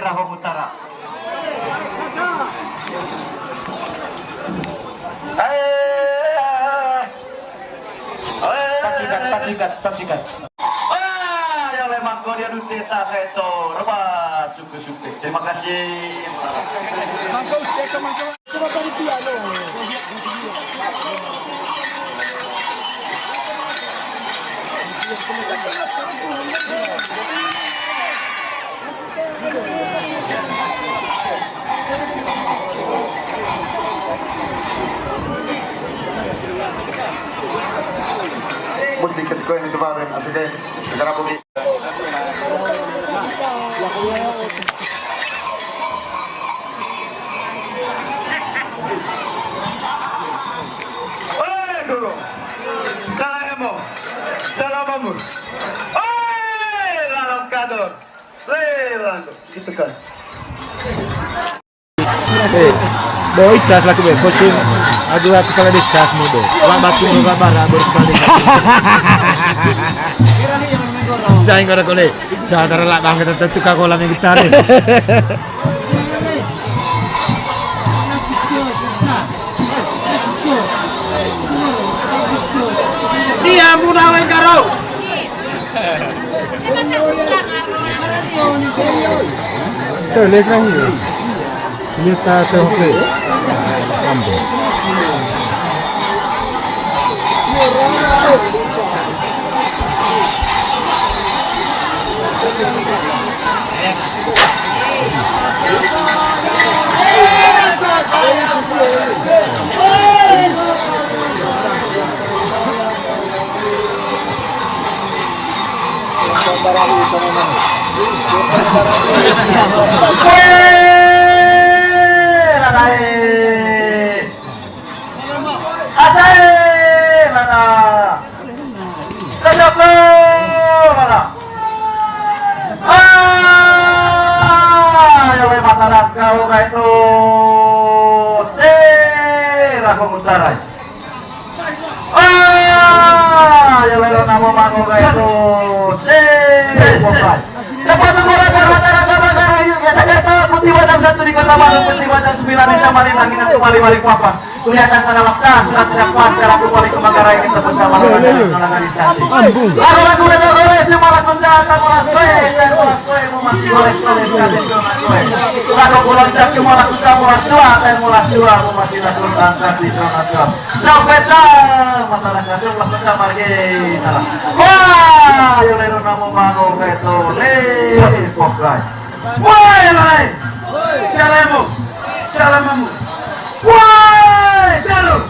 Rahong Utara. Saksikan. Yang lemah kau dia duti tak itu, reba suku. Terima kasih. Musik kecil yang kemarin aslinya negara bumi. Dulu, salamu, lalang kador, gitu kan. Boy das lagi coaching. Aduh aku kalau diskas mudo. Kalau batu bara baru sekali. Jangan kau kole. Jangan terlalu bang kita tukar kolam yang kita ni. Dia mudah karo. Tuh lihat lagi. Ini tak terhenti. Ambil. Kau itu Rahong Utara. Ya lelo nama mango itu Bokai. Dapat mengurangkan rata-rata negara ya ternyata putih badam satu di kota Bandung, putih badam 9 di Samarinda, kita kembali balik papan. Kelihatan sana waktu sudah tidak puas sekarang kembali ke Manggarai kita bersama dengan cantik. Lagu goreng semalam menjata molas kue mau masih goreng lagu bulan cak molas dua mau masih lagu angkat di zona sampai masyarakat yang bersama lagi. Wah, yang lain nama mango itu nih pokai. Wah, yang lain jalanmu. Wah, jalan.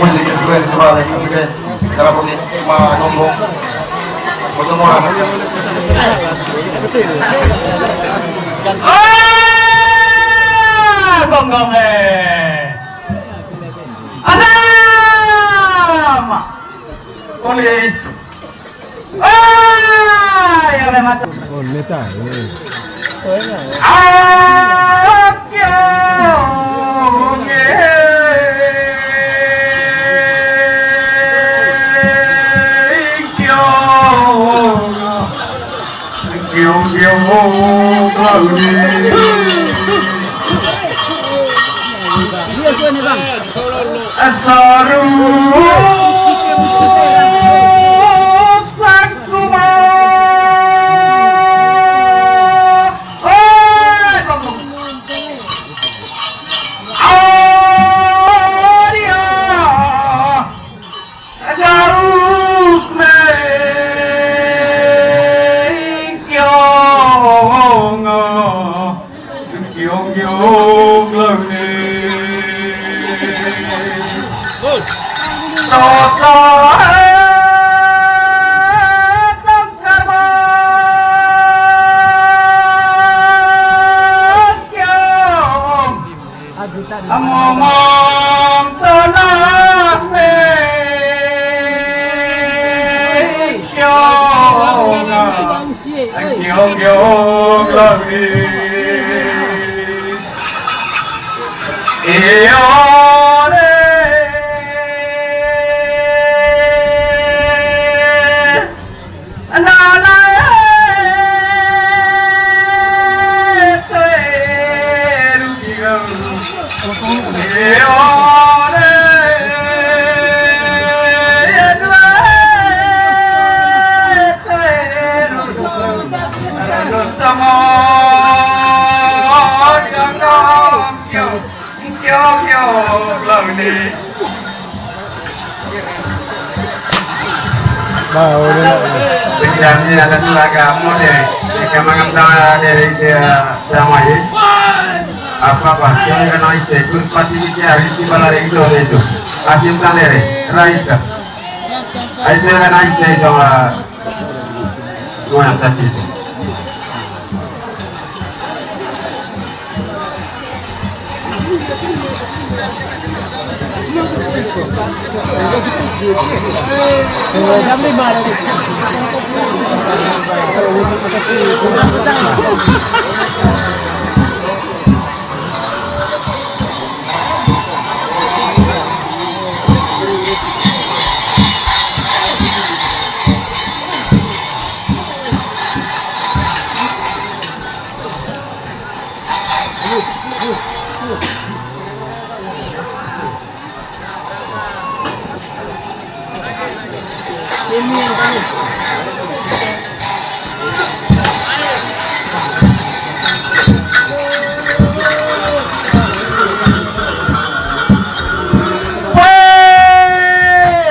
Musik ke sekolah sebalik asik kalau pergi mau ngomong ketemu orang gonggong asam kulit ya lemat Oh, neta. Ngomong tenas kyong lagi Mau Kami ada kamu deh, kami mengambil dari dia damai. Apa sih yang kena itu? Kurang dia itu balai itu. Asyik kan deh, raita. Itu yang kena itu semua yang tadi.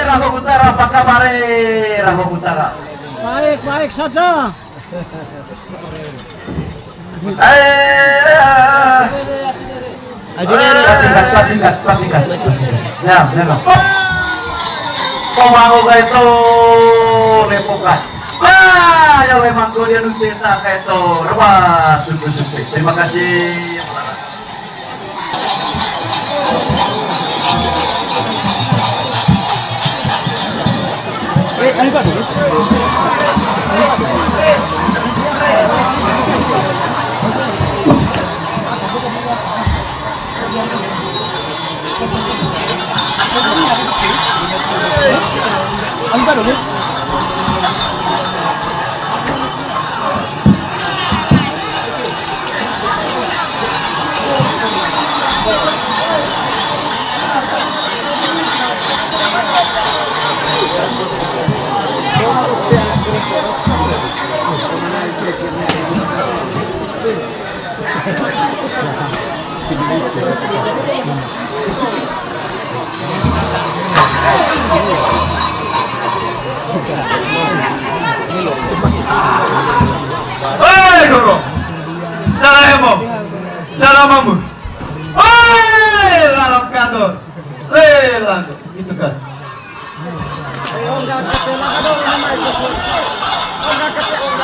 Rahu Utara, apa kabar? Rahu Utara. Baik saja. Singkat. Ya, benar. Pemangku itu lepokan. Ya memang dia nusita itu. Wah, sungguh-sungguh. Terima kasih. Secara mampu. Lalap kantor. Lanjut. Itu kan. Enggak kecil, enggak dong, ini mah itu. Enggak kecil.